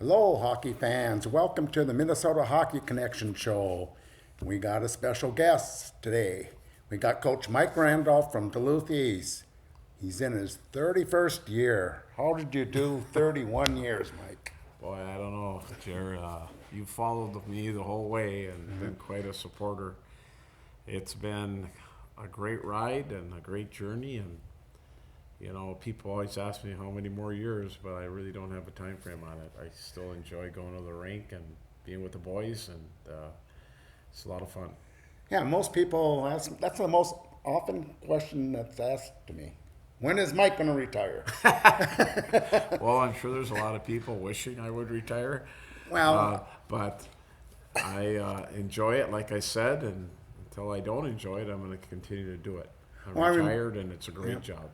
Hello, hockey fans. Welcome to the Minnesota Hockey Connection Show. We got a special guest today. We got Coach Mike Randolph from Duluth East. He's in his 31st year. How did you do 31 years, Mike? Boy, I don't know, Jer. You followed me the whole way and been quite a supporter. It's been a great ride and a great journey, and people always ask me how many more years, but I really don't have a time frame on it. I still enjoy going to the rink and being with the boys, and it's a lot of fun. Yeah, most people ask, that's the most often question that's asked to me. When is Mike going to retire? Well, I'm sure there's a lot of people wishing I would retire. But I enjoy it, like I said, and until I don't enjoy it, I'm going to continue to do it. I'm retired, and it's a great job.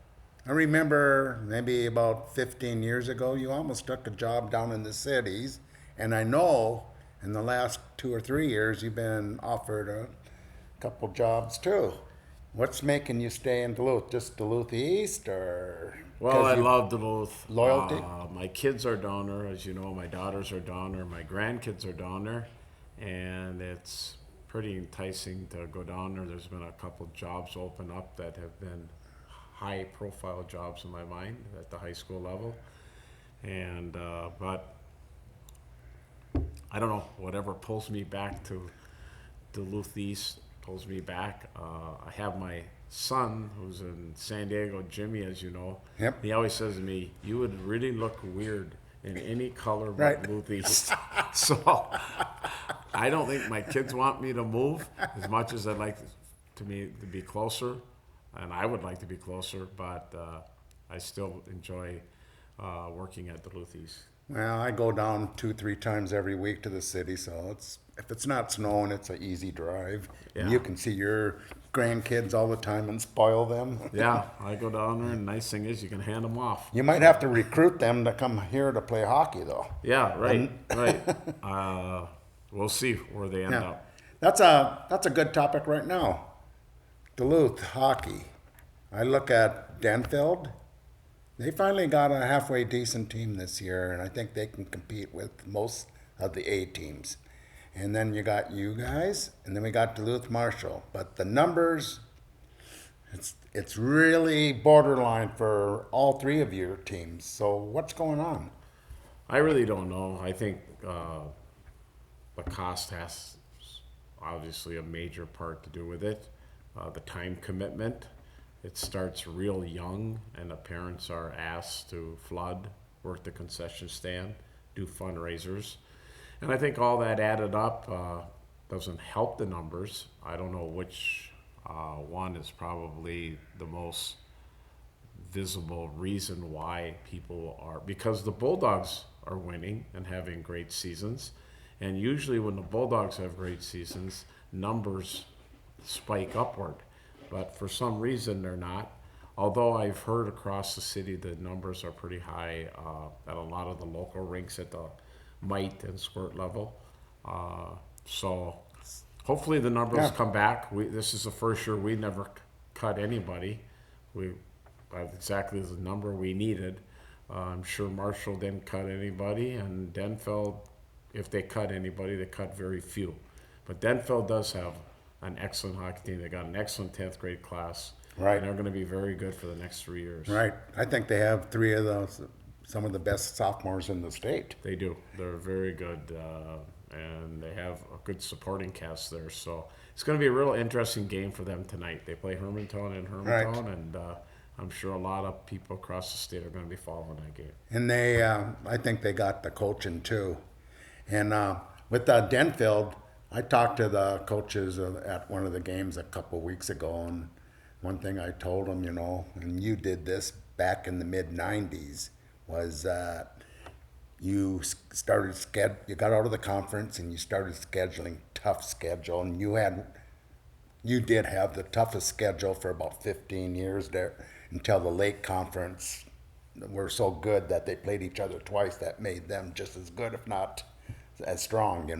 I remember maybe about 15 years ago, you almost took a job down in the cities, and I know in the last 2 or 3 years you've been offered a couple jobs too. What's making you stay in Duluth? Just Duluth East, or? Well, I love Duluth. Loyalty? My kids are down there, as you know. My daughters are down there. My grandkids are down there, and it's pretty enticing to go down there. There's been a couple jobs open up that have been high-profile jobs in my mind at the high school level, and but I don't know. Whatever pulls me back to Duluth East pulls me back. I have my son who's in San Diego, Jimmy, as you know. Yep. He always says to me, "You would really look weird in any color but Right. Duluth East." So I don't think my kids want me to move as much as I'd like to be closer. And I would like to be closer, but I still enjoy working at Duluth East. Well, I go down 2-3 times every week to the city, so if it's not snowing, it's an easy drive. Yeah. And you can see your grandkids all the time and spoil them. Yeah, I go down there, and the nice thing is you can hand them off. You might have to recruit them to come here to play hockey, though. Yeah, right, right. We'll see where they end up. That's a good topic right now. Duluth hockey. I look at Denfeld. They finally got a halfway decent team this year, and I think they can compete with most of the A teams. And then you got you guys, and then we got Duluth Marshall. But the numbers, it's really borderline for all three of your teams. So what's going on? I really don't know. I think the cost has obviously a major part to do with it. The time commitment. It starts real young, and the parents are asked to flood, work the concession stand, do fundraisers. And I think all that added up doesn't help the numbers. I don't know which one is probably the most visible reason why people are, because the Bulldogs are winning and having great seasons. And usually when the Bulldogs have great seasons, numbers spike upward, but for some reason they're not. Although I've heard across the city the numbers are pretty high at a lot of the local rinks at the mite and squirt level. So hopefully the numbers come back. This is the first year we never cut anybody. We have exactly the number we needed. I'm sure Marshall didn't cut anybody, and Denfeld, if they cut anybody, they cut very few. But Denfeld does have an excellent hockey team. They got an excellent 10th grade class. Right. And they're going to be very good for the next 3 years. Right. I think they have three of those, some of the best sophomores in the state. They do. They're very good, and they have a good supporting cast there. So it's going to be a real interesting game for them tonight. They play Hermantown in Hermantown, Right. and I'm sure a lot of people across the state are going to be following that game. And they, I think they got the coaching too. And with Denfeld, I talked to the coaches at one of the games a couple weeks ago, and one thing I told them, and you did this back in the mid-'90s, was that you got out of the conference and you started scheduling tough schedule, and you did have the toughest schedule for about 15 years there until the Lake Conference were so good that they played each other twice. That made them just as good, if not as strong,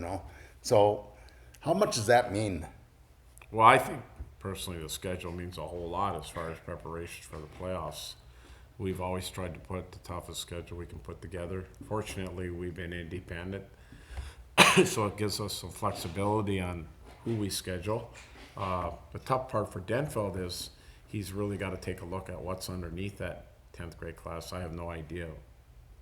So how much does that mean? Well, I think personally the schedule means a whole lot as far as preparations for the playoffs. We've always tried to put the toughest schedule we can put together. Fortunately, we've been independent, so it gives us some flexibility on who we schedule. The tough part for Denfeld is he's really got to take a look at what's underneath that 10th grade class. I have no idea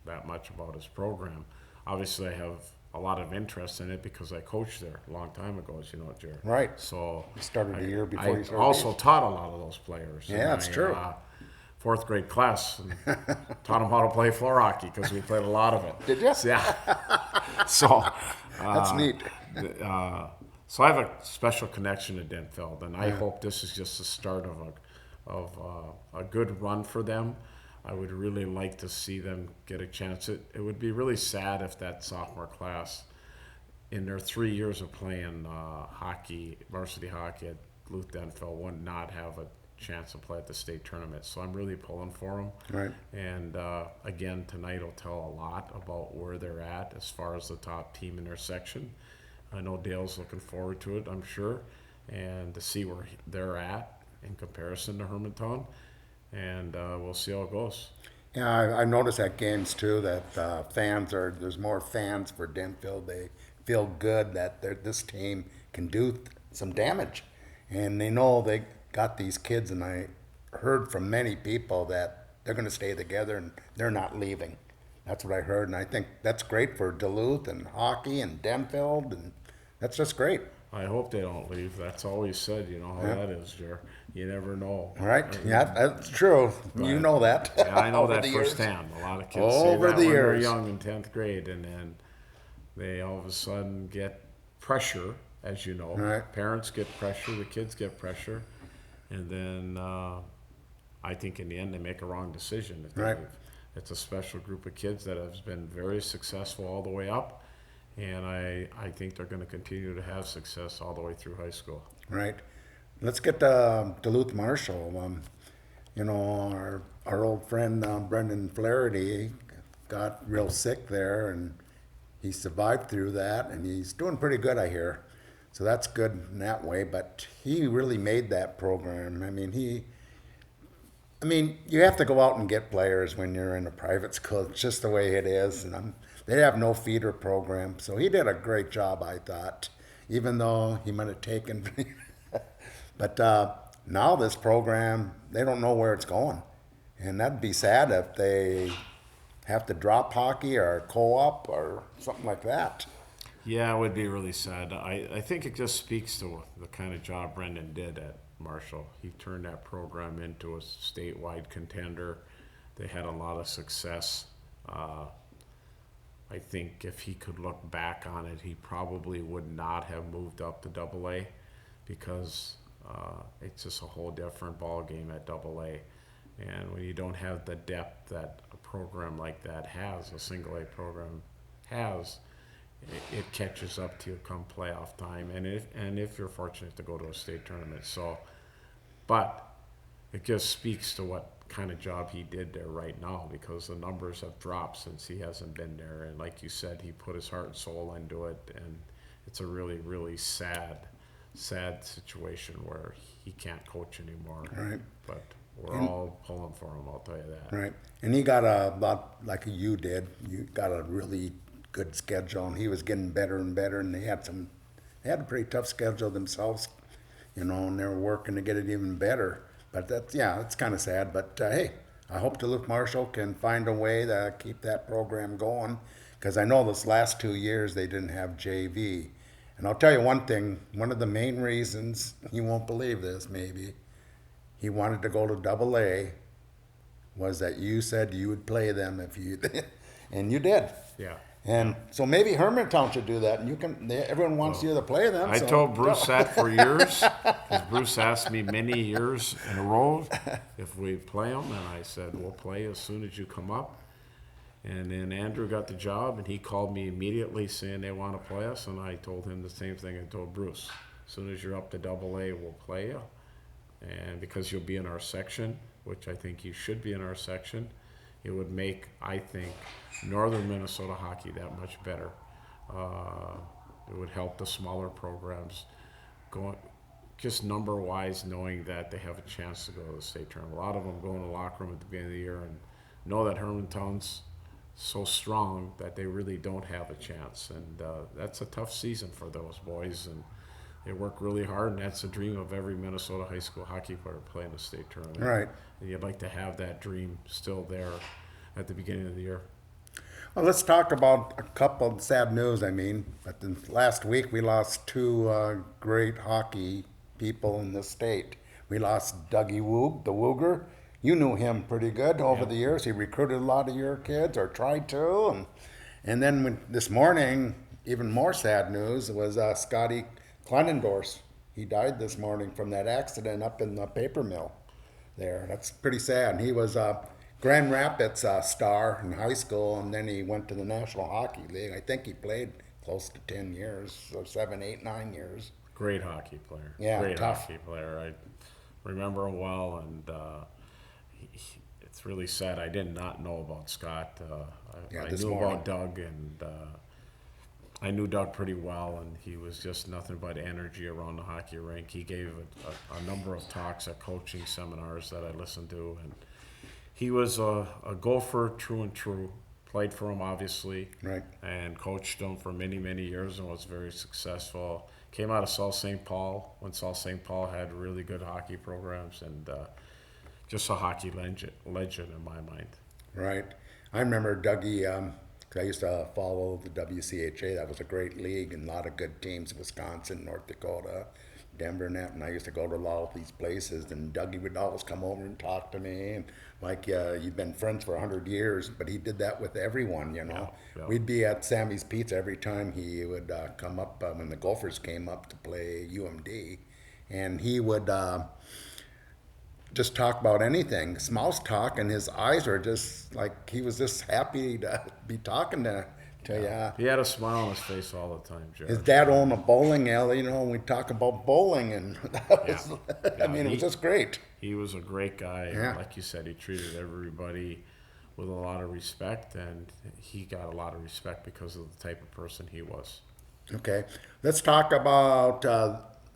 that much about his program. Obviously, I have a lot of interest in it because I coached there a long time ago, as you know, Jared. Right. So You started a year before I you started. also taught a lot of those players. Yeah, that's true. Fourth grade class, and taught them how to play floor hockey because we played a lot of it. Did you? Yeah. So That's neat. So I have a special connection to Denfeld, and I hope this is just the start of a good run for them. I would really like to see them get a chance. It would be really sad if that sophomore class, in their 3 years of playing hockey, varsity hockey at Duluth Denfeld, would not have a chance to play at the state tournament. So I'm really pulling for them. Right. And again, tonight will tell a lot about where they're at as far as the top team in their section. I know Dale's looking forward to it, I'm sure, and to see where they're at in comparison to Hermantown. And we'll see how it goes. Yeah, I've noticed at games too that there's more fans for Denfeld. They feel good that this team can do some damage, and they know they got these kids. And I heard from many people that they're going to stay together and they're not leaving. That's what I heard, and I think that's great for Duluth and hockey and Denfeld, and that's just great. I hope they don't leave. That's always said. You know how that is, Jer. You never know. All right. Yeah, that's true. You know that. Yeah, I know Over that the years. firsthand. A lot of kids say Over that the when they're years. young in 10th grade, and then they all of a sudden get pressure, as you know. Right. Parents get pressure, the kids get pressure, and then I think in the end they make a wrong decision. Right. It's a special group of kids that has been very successful all the way up, and I think they're going to continue to have success all the way through high school. Right. Let's get to Duluth Marshall. You know, our old friend Brendan Flaherty got real sick there, and he survived through that, and he's doing pretty good, I hear. So that's good in that way. But he really made that program. I mean, you have to go out and get players when you're in a private school. It's just the way it is. And they have no feeder program. So he did a great job, I thought, even though he might have taken. But now this program, they don't know where it's going. And that'd be sad if they have to drop hockey or co-op or something like that. Yeah, it would be really sad. I think it just speaks to the kind of job Brendan did at Marshall. He turned that program into a statewide contender. They had a lot of success. I think if he could look back on it, he probably would not have moved up to AA because it's just a whole different ball game at AA. And when you don't have the depth that a program like that has, a single A program has, it catches up to you come playoff time, and if you're fortunate to go to a state tournament. So, but it just speaks to what kind of job he did there right now, because the numbers have dropped since he hasn't been there. And like you said, he put his heart and soul into it, and it's a really, really sad situation where he can't coach anymore. Right. But we're all pulling for him, I'll tell you that. Right. And he got a lot, like you did, you got a really good schedule, and he was getting better and better, and they had a pretty tough schedule themselves, you know, and they were working to get it even better. But it's kind of sad. But hey, I hope Duluth Marshall can find a way to keep that program going, because I know this last 2 years they didn't have JV. And I'll tell you one thing, one of the main reasons, you won't believe this maybe, he wanted to go to AA was that you said you would play them if you, and you did. Yeah. And so maybe Hermantown should do that, and everyone wants you to play them. I told Bruce that for years, because Bruce asked me many years in a row if we play them, and I said, we'll play as soon as you come up. And then Andrew got the job, and he called me immediately saying they want to play us, and I told him the same thing I told Bruce. As soon as you're up to AA, we'll play you. And because you'll be in our section, which I think you should be in our section, it would make, I think, northern Minnesota hockey that much better. It would help the smaller programs just number-wise, knowing that they have a chance to go to the state tournament. A lot of them go in the locker room at the beginning of the year and know that Hermantown's so strong that they really don't have a chance. And that's a tough season for those boys. And they work really hard, and that's a dream of every Minnesota high school hockey player playing the state tournament. Right. And you'd like to have that dream still there at the beginning of the year. Well, let's talk about a couple of sad news. But last week we lost two great hockey people in the state. We lost Dougie Woog, the Wooger. You knew him pretty good over the years. He recruited a lot of your kids, or tried to. And then this morning, even more sad news was Scotty Kleinendorf. He died this morning from that accident up in the paper mill there. That's pretty sad. And he was Grand Rapids star in high school, and then he went to the National Hockey League. I think he played close to 10 years, so 7, 8, 9 years. Great hockey player. Yeah, great tough. hockey player. I remember him well, and it's really sad. I did not know about Scott. I knew about Doug, and I knew Doug pretty well, and he was just nothing but energy around the hockey rink. He gave a number of talks at coaching seminars that I listened to, and he was a Gopher true and true. Played for him, obviously, Right. and coached him for many, many years and was very successful. Came out of Sault Ste. Paul when Sault Ste. Paul had really good hockey programs, and just a hockey legend in my mind. Right. I remember Dougie, 'cause I used to follow the WCHA. That was a great league and a lot of good teams, Wisconsin, North Dakota, Denver, and that. And I used to go to a lot of these places, and Dougie would always come over and talk to me. And like, you've been friends for 100 years, but he did that with everyone, Yeah. We'd be at Sammy's Pizza every time he would come up, when the Gophers came up to play UMD. And he would just talk about anything, small talk, and his eyes were just like he was just happy to be talking to you. He had a smile on his face all the time, Jared. His dad owned a bowling alley, and we talk about bowling, and that was, it was just great. He was a great guy. Yeah. Like you said, he treated everybody with a lot of respect, and he got a lot of respect because of the type of person he was. Okay, let's talk about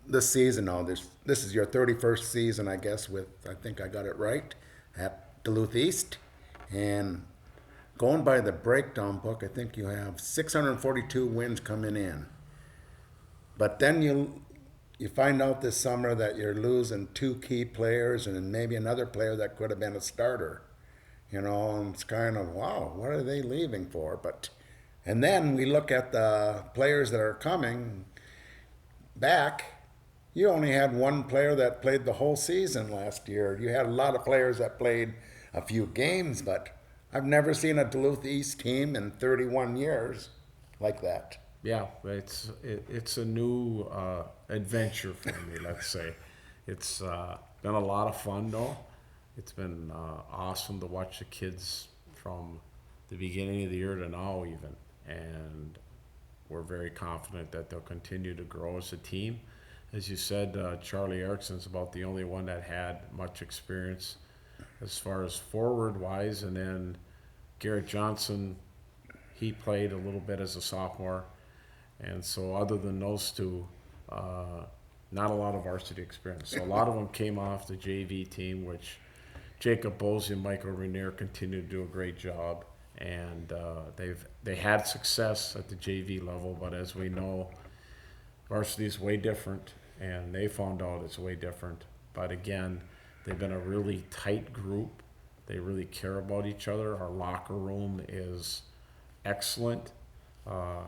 this season now. This is your 31st season, I guess, I think I got it right, at Duluth East. And going by the breakdown book, I think you have 642 wins coming in. But then you find out this summer that you're losing two key players and maybe another player that could have been a starter. And it's kind of, wow, what are they leaving for? And then we look at the players that are coming back. You only had one player that played the whole season last year. You had a lot of players that played a few games, but I've never seen a Duluth East team in 31 years like that. Yeah, it's a new adventure for me, let's say. It's been a lot of fun, though. It's been awesome to watch the kids from the beginning of the year to now even. And we're very confident that they'll continue to grow as a team. As you said, Charlie Erickson's about the only one that had much experience as far as forward-wise. And then Garrett Johnson, he played a little bit as a sophomore. And so other than those two, not a lot of varsity experience. So a lot of them came off the JV team, which Jacob Bosey and Michael Rainier continue to do a great job. And they had success at the JV level, but as we know, varsity is way different, and they found out it's way different. But again, they've been a really tight group. They really care about each other. Our locker room is excellent. We're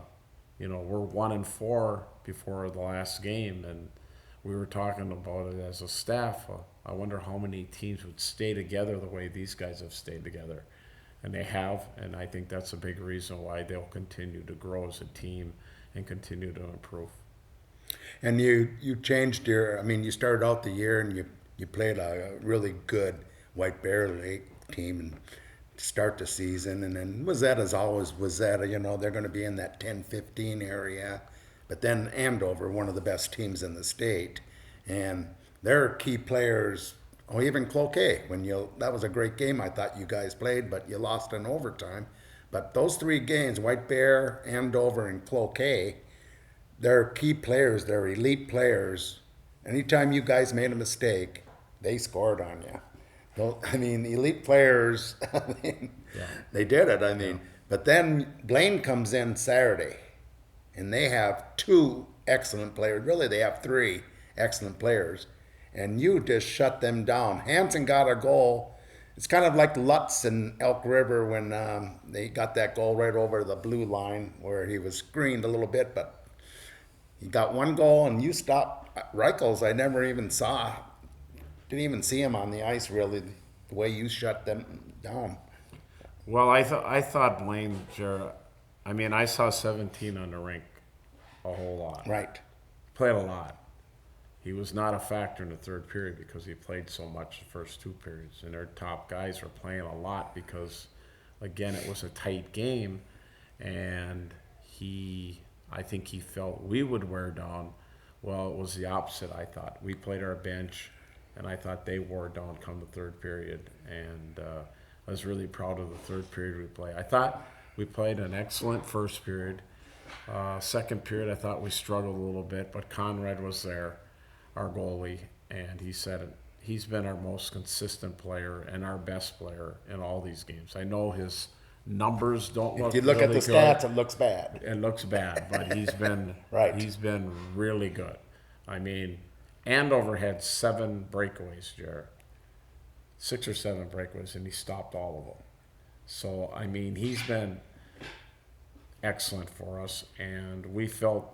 1-4 before the last game, and we were talking about it as a staff. I wonder how many teams would stay together the way these guys have stayed together. And they have, and I think that's a big reason why they'll continue to grow as a team and continue to improve. And you changed you started out the year and you played a really good White Bear League team and start the season. And then they're going to be in that 10-15 area. But then Andover, one of the best teams in the state. And their key players, even Cloquet, that was a great game I thought you guys played, but you lost in overtime. But those three games, White Bear, Andover, and Cloquet, they're key players, they're elite players, anytime you guys made a mistake, they scored on you. I mean, elite players, I mean, they did it. I mean, but then Blaine comes in Saturday, and they have two excellent players. Really, they have three excellent players, and you just shut them down. Hansen got a goal. It's kind of like Lutz and Elk River when they got that goal right over the blue line where he was screened a little bit, but he got one goal, and you stopped Reichels. I never even saw. Didn't even see him on the ice, really, the way you shut them down. Well, I thought Blaine, I mean, I saw 17 on the rink a whole lot. Right. Played a lot. He was not a factor in the third period because he played so much the first two periods. And their top guys were playing a lot because, again, it was a tight game. And I think he felt we would wear down. Well, it was the opposite, I thought. We played our bench, and I thought they wore down come the third period. And I was really proud of the third period we played. I thought we played an excellent first period. Second period, I thought we struggled a little bit, but Conrad was there, our goalie, and he said it. He's been our most consistent player and our best player in all these games. I know his numbers don't look. If you look really at the good. stats, it looks bad. It looks bad, but he's been Right. He's been really good. I mean, Andover had 7 breakaways, Jared. 6 or 7 breakaways, and he stopped all of them. So I mean, he's been excellent for us, and we felt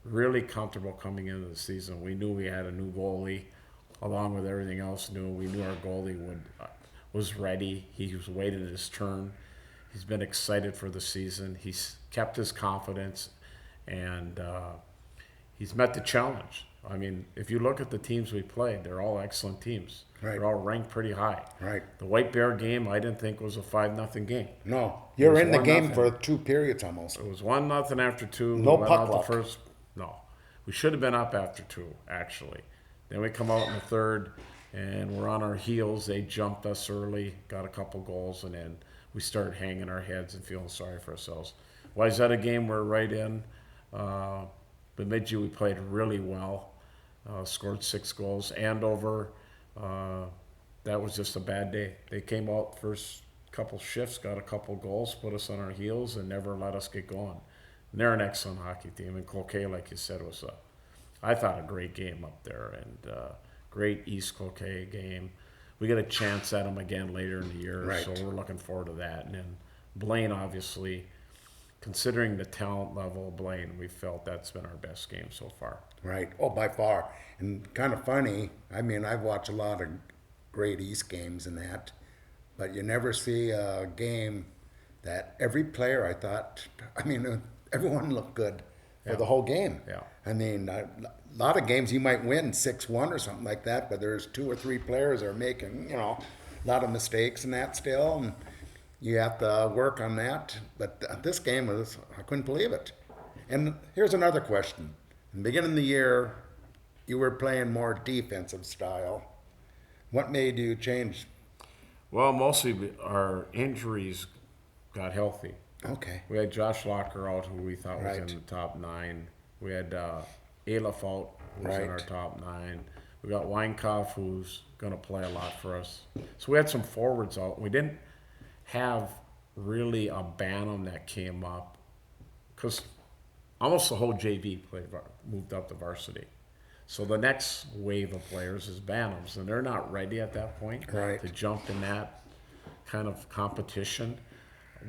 really comfortable coming into the season. We knew we had a new goalie, along with everything else new. We knew our goalie was ready. He was waiting his turn. He's been excited for the season. He's kept his confidence, and he's met the challenge. I mean, if you look at the teams we played, they're all excellent teams. Right. They're all ranked pretty high. Right. The White Bear game, I didn't think was a 5-0 game. No, you're was in the game 1-0. for 2 periods almost. It was 1-0 after 2. No We let puck out luck. the first. No, we should have been up after 2 actually. Then we come out in the third, and we're on our heels. They jumped us early, got a couple goals, and then we started hanging our heads and feeling sorry for ourselves. Wayzata game we're right in. Bemidji we played really well. Scored 6 goals. Andover, that was just a bad day. They came out first couple shifts, got a couple goals, put us on our heels, and never let us get going. And they're an excellent hockey team. And Cloquet, like you said, was I thought a great game up there, and great East Cloquet game. We get a chance at them again later in the year, Right. so we're looking forward to that. And then Blaine, obviously, considering the talent level of Blaine, we felt that's been our best game so far. Right. Oh, by far. And kind of funny, I mean, I've watched a lot of great East games and that, but you never see a game that every player, I thought, I mean, everyone looked good for the whole game. Yeah. I mean, a lot of games you might win 6-1 or something like that, but there's 2 or 3 players that are making, a lot of mistakes and that still, and you have to work on that. But this game I couldn't believe it. And here's another question. In the beginning of the year, you were playing more defensive style. What made you change? Well, mostly our injuries got healthy. Okay. We had Josh Locker out, who we thought was in Right. the top 9. We had Alef out, who's in our Right. top 9. We got Weinkauf, who's going to play a lot for us. So we had some forwards out. We didn't have really a Bantam that came up because almost the whole JV moved up to varsity. So the next wave of players is Bantams, and they're not ready at that point Right. to jump in that kind of competition.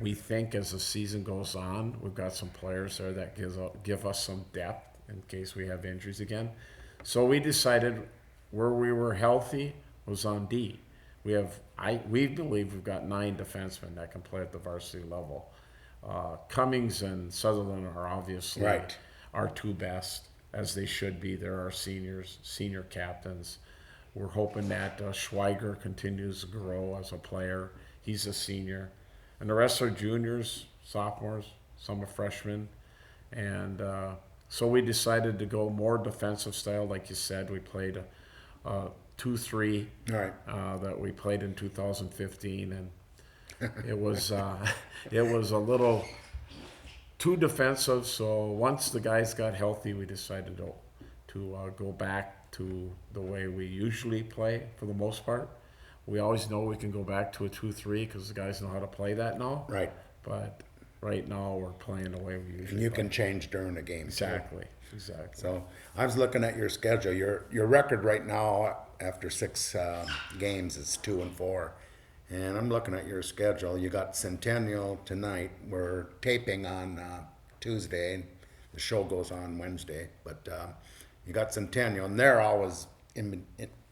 We think as the season goes on, we've got some players there that give us some depth in case we have injuries again. So we decided where we were healthy was on D. We believe we've got 9 defensemen that can play at the varsity level. Cummings and Sutherland are obviously Right. our 2 best, as they should be. They're our senior captains. We're hoping that Schweiger continues to grow as a player. He's a senior. And the rest are juniors, sophomores, some are freshmen. And so we decided to go more defensive style. Like you said, we played a 2-3 Right. that we played in 2015. And it was a little too defensive. So once the guys got healthy, we decided to to go back to the way we usually play for the most part. We always know we can go back to a 2-3 because the guys know how to play that now. Right. But right now we're playing the way we usually And you play. can change during the game. too. Exactly. So I was looking at your schedule. Your record right now after 6 games is 2-4, and I'm looking at your schedule. You got Centennial tonight. We're taping on Tuesday. The show goes on Wednesday, but you got Centennial, and they're always in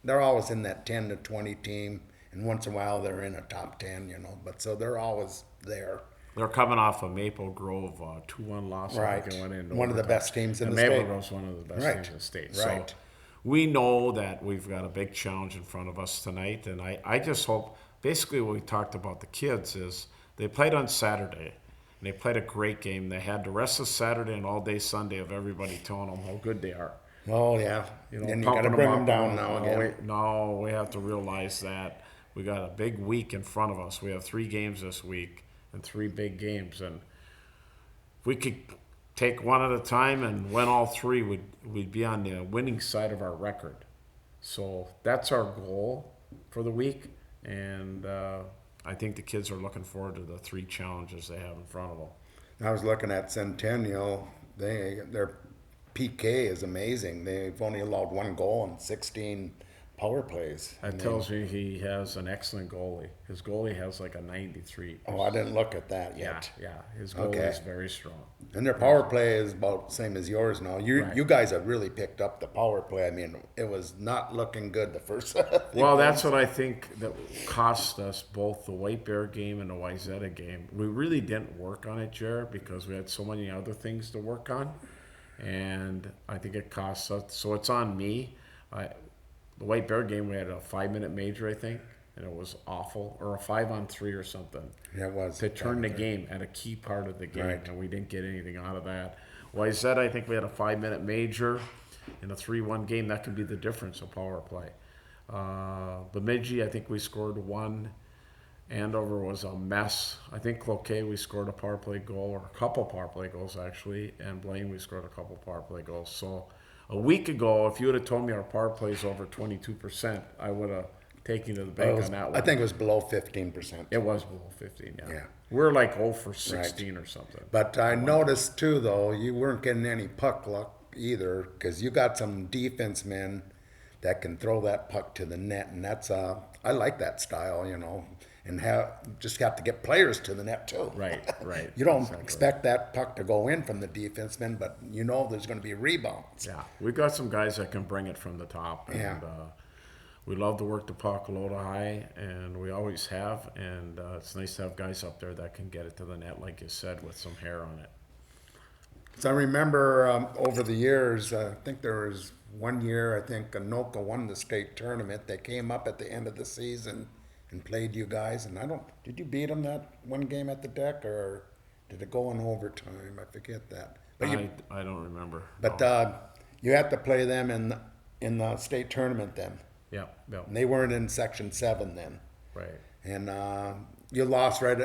that 10 to 20 team, and once in a while they're in a top 10. But so they're always there. They're coming off a Maple Grove 2-1 loss. I Right. think it went in One of the overtime. best teams in And the Maple state. Grove's one of the best Right. teams in the state. Right. So we know that we've got a big challenge in front of us tonight, and I just hope, basically what we talked about the kids is they played on Saturday, and they played a great game. They had the rest of Saturday and all day Sunday of everybody telling them how good they are. Oh yeah. You know, And you got to pumping bring up them down and now all. again. No, we have to realize that we got a big week in front of us. We have 3 games this week and 3 big games, and if we could take one at a time and win all 3, we'd be on the winning side of our record. So that's our goal for the week, and I think the kids are looking forward to the 3 challenges they have in front of them. I was looking at Centennial. Their PK is amazing. They've only allowed 1 goal and 16 power plays. That tells me he has an excellent goalie. His goalie has like a 93. Oh, I didn't look at that Yeah, yet. yeah. His goalie Okay. is very strong. And their power play is about the same as yours now. Right. You guys have really picked up the power play. I mean, it was not looking good the first. Well, that's what I think that cost us both the White Bear game and the Wayzata game. We really didn't work on it, Jared, because we had so many other things to work on. And I think it cost us. So it's on me. The White Bear game, we had a 5-minute major, I think, and it was awful, or a 5-on-3 or something. Yeah, it was. To turn the game at a key part of the game, Right. and we didn't get anything out of that. Wayzata, I think we had a 5-minute major in a 3-1 game. That could be the difference of power play. Bemidji, I think we scored 1. Andover was a mess. I think Cloquet, we scored a power play goal, or a couple power play goals actually, and Blaine, we scored a couple power play goals. So a week ago, if you would have told me our power play is over 22%, I would have taken to the bank on that one. I think it was below 15%. It was below 15, yeah. Yeah. We're like 0 for 16 or something. But I noticed too, though, you weren't getting any puck luck either, because you got some defense men that can throw that puck to the net, and that's I like that style, and just have to get players to the net too. Right. You don't Exactly. expect that puck to go in from the defenseman, but there's going to be rebounds. Yeah, we've got some guys that can bring it from the top, and Yeah. we love to work the puck low to high, and we always have, and it's nice to have guys up there that can get it to the net, like you said, with some hair on it. So I remember over the years, I think there was one year, I think Anoka won the state tournament. They came up at the end of the season and played you guys, and did you beat them that one game at the deck, or did it go in overtime? I forget that. But I don't remember. But No. you had to play them in the state tournament then. Yeah, And they weren't in Section 7 then. right. And you lost right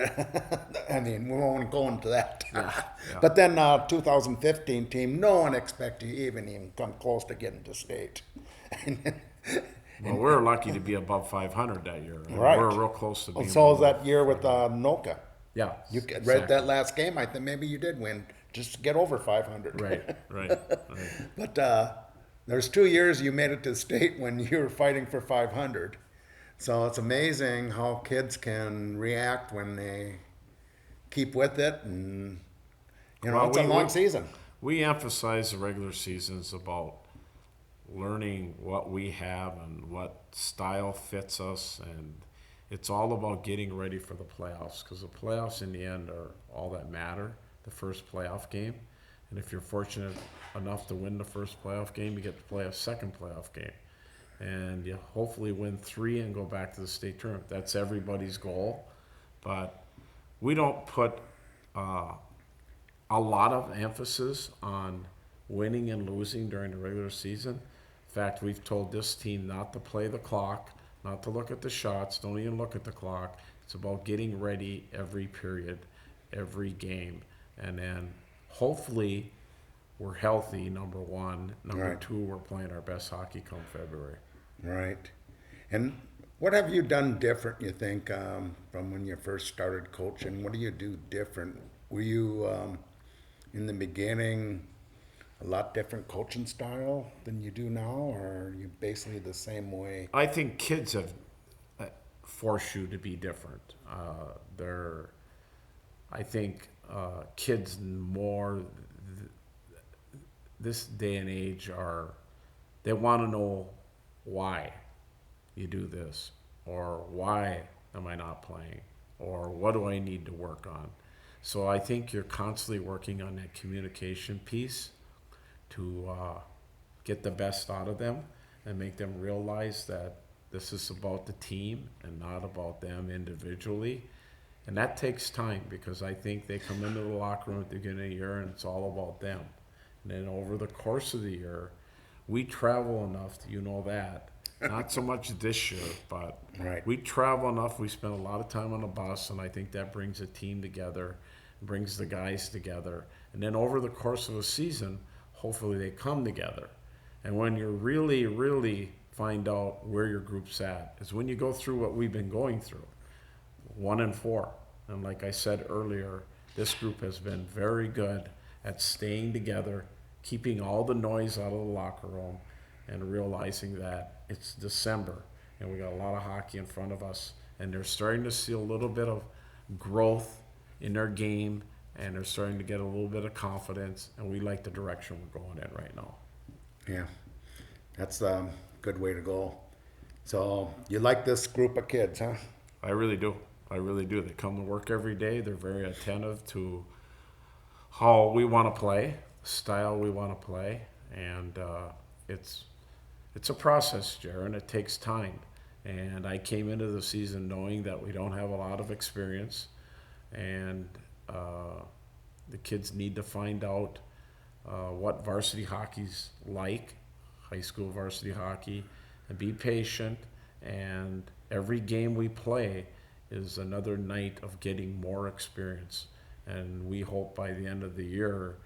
I mean, we won't go into that. Yeah. But then 2015 team, no one expected you even come close to getting to state. Well, we were lucky to be above 500 that year. Right. We were real close to being. So was that year with Noka. Yeah. You read exactly. that last game, I think maybe you did win, just to get over 500. Right. But there's 2 years you made it to state when you were fighting for 500. So it's amazing how kids can react when they keep with it, and Well, it's a long season. We emphasize the regular seasons about learning what we have and what style fits us, and it's all about getting ready for the playoffs, because the playoffs in the end are all that matter, the first playoff game. And if you're fortunate enough to win the first playoff game, you get to play a second playoff game. And you hopefully win 3 and go back to the state tournament. That's everybody's goal. But we don't put a lot of emphasis on winning and losing during the regular season. In fact, we've told this team not to play the clock, not to look at the shots, don't even look at the clock. It's about getting ready every period, every game. And then hopefully we're healthy, number one. Number Right. two, we're playing our best hockey come February. Right. And what have you done different, you think, from when you first started coaching? What do you do different? Were you, in the beginning, a lot different coaching style than you do now, or are you basically the same way? I think kids have forced you to be different. I think kids more this day and age they want to know why you do this, or why am I not playing, or what do I need to work on. So I think you're constantly working on that communication piece to get the best out of them and make them realize that this is about the team and not about them individually. And that takes time, because I think they come into the locker room at the beginning of the year and it's all about them. And then over the course of the year, we travel enough, you know that. Not so much this year, but Right. we travel enough. We spend a lot of time on the bus, and I think that brings a team together, brings the guys together. And then over the course of a season, hopefully they come together. And when you really, really find out where your group's at is when you go through what we've been going through, 1-4. And like I said earlier, this group has been very good at staying together, keeping all the noise out of the locker room, and realizing that it's December and we got a lot of hockey in front of us, and they're starting to see a little bit of growth in their game, and they're starting to get a little bit of confidence, and we like the direction we're going in right now. Yeah, that's a good way to go. So you like this group of kids, huh? I really do. I really do. They come to work every day. They're very attentive to how we want to play, style we want to play, and it's a process, Jaron. It takes time. And I came into the season knowing that we don't have a lot of experience, and the kids need to find out what varsity hockey's like, high school varsity hockey, and be patient. And every game we play is another night of getting more experience. And we hope by the end of the year,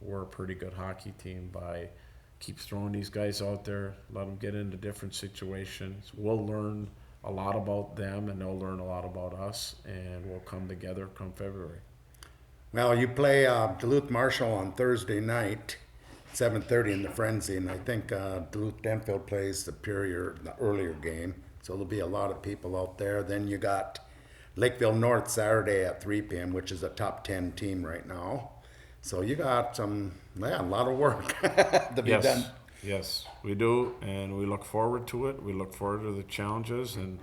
we're a pretty good hockey team by keep throwing these guys out there, let them get into different situations. We'll learn a lot about them, and they'll learn a lot about us, and we'll come together come February. Well, you play Duluth Marshall on Thursday night, 7:30 in the Frenzy, and I think Duluth Denfield plays Superior the earlier game, so there'll be a lot of people out there. Then you got Lakeville North Saturday at 3 p.m., which is a top 10 team right now. So you got a lot of work to be done. Yes, we do, and we look forward to it. We look forward to the challenges, and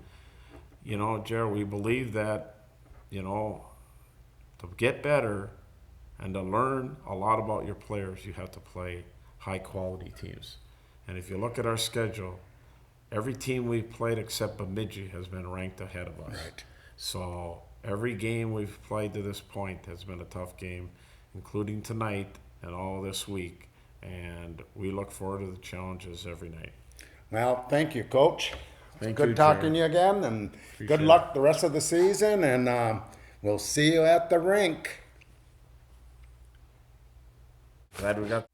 Jared, we believe that, to get better and to learn a lot about your players, you have to play high-quality teams. And if you look at our schedule, every team we've played except Bemidji has been ranked ahead of us. Right. So every game we've played to this point has been a tough game, including tonight and all this week. And we look forward to the challenges every night. Well, thank you, Coach. Thank Good you, talking Jared. to you again, and Appreciate good luck the rest of the season, and we'll see you at the rink. Glad we got